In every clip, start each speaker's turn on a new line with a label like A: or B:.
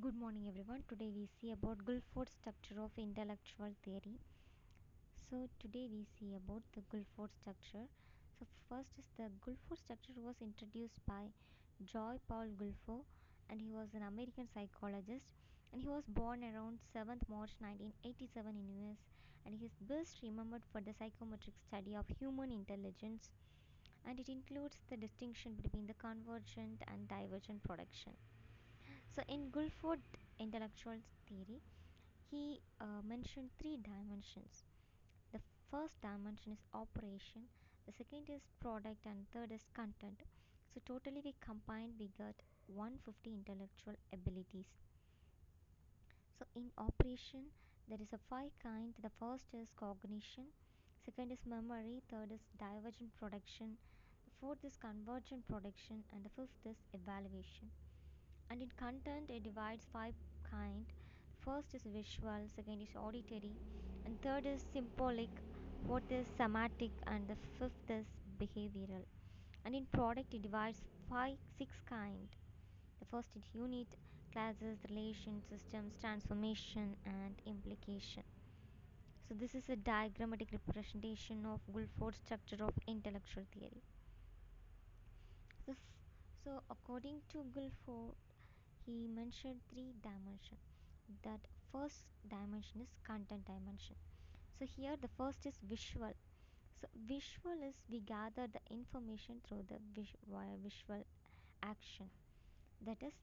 A: Good morning, everyone. Today we see about Guilford structure of intellectual theory. So today we see about the Guilford structure. So first is the Guilford structure was introduced by Joy Paul Guilford, and he was an American psychologist, and he was born around 7th March 1987 in US, and he is best remembered for the psychometric study of human intelligence, and it includes the distinction between the convergent and divergent production. So in Guilford intellectual theory, he mentioned three dimensions. The first dimension is operation, the second is product, and third is content. So totally we combined, we got 150 intellectual abilities. So in operation, there is a five kind. The first is cognition, second is memory, third is divergent production, the fourth is convergent production, and the fifth is evaluation. And in content, it divides five kind. First is visual, second is auditory, and third is symbolic, fourth is semantic, and the fifth is behavioral. And in product, it divides five six kind. The first is unit, classes, relation, systems, transformation, and implication. So this is a diagrammatic representation of Guilford's structure of intellectual theory. So according to Guilford, he mentioned three dimension. That first dimension is content dimension. So here the first is visual. So visual is we gather the information through the via visual action, that is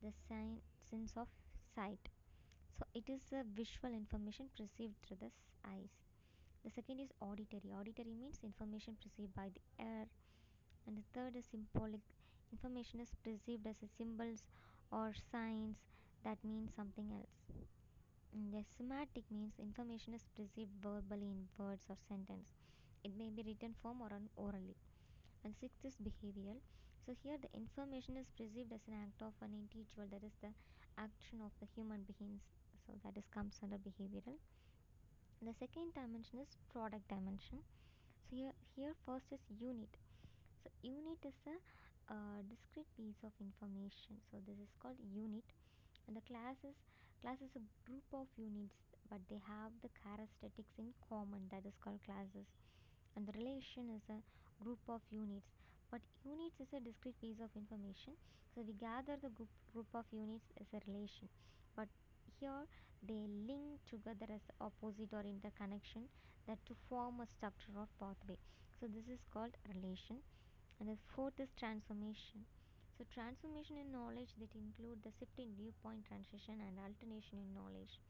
A: the sense of sight. So it is a visual information perceived through the eyes. The second is auditory. Auditory means information perceived by the ear. And the third is symbolic. Information is perceived as a symbols or signs that mean something else. And the semantic means information is perceived verbally in words or sentence. It may be written form or orally. And sixth is behavioral. So here the information is perceived as an act of an individual, that is the action of the human beings. So that is comes under behavioral. The second dimension is product dimension. So here first is unit. So unit is a discrete piece of information. So this is called unit. And the class is a group of units, but they have the characteristics in common, that is called classes. And the relation is a group of units, but units is a discrete piece of information. So we gather the group of units as a relation, but here they link together as opposite or interconnection, that to form a structure or pathway. So this is called relation. And the fourth is transformation. So transformation in knowledge that include the shift in viewpoint, transition, and alternation in knowledge.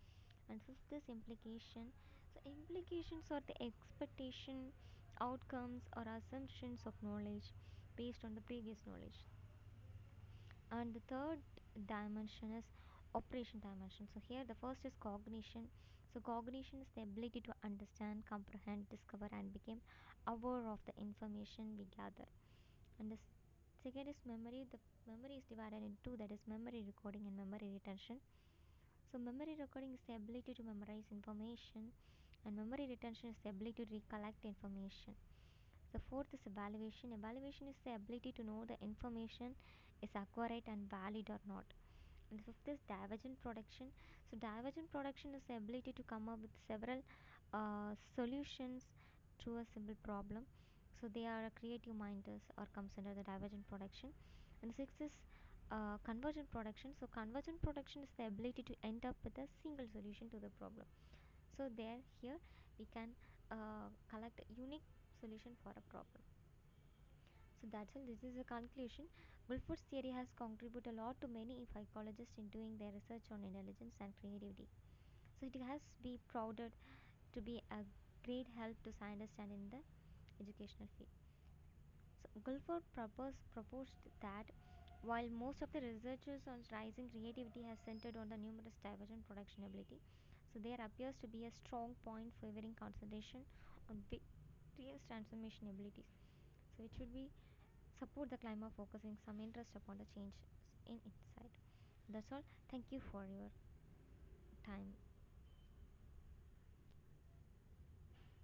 A: And fifth is implication. So implications are the expectation, outcomes, or assumptions of knowledge based on the previous knowledge. And the third dimension is operation dimension. So here the first is cognition. So cognition is the ability to understand, comprehend, discover, and become aware of the information we gather. And the second is memory. The memory is divided into two, that is memory recording and memory retention. So memory recording is the ability to memorize information, and memory retention is the ability to recollect information. The fourth is evaluation. Evaluation is the ability to know the information is accurate and valid or not. And the fifth is divergent production. So divergent production is the ability to come up with several solutions to a simple problem. So they are creative minders or comes under the divergent production. And the sixth is convergent production. So convergent production is the ability to end up with a single solution to the problem. So there here we can collect a unique solution for a problem. So that's all. This is a conclusion. Wilford's theory has contributed a lot to many psychologists in doing their research on intelligence and creativity. So it has been proved to be a great help to scientists and in the educational field. So Guilford proposed that while most of the researchers on rising creativity has centered on the numerous divergent production ability, so there appears to be a strong point favoring concentration on various transformation abilities. So it should be support the climate focusing some interest upon the change in insight. That's all. Thank you for your time.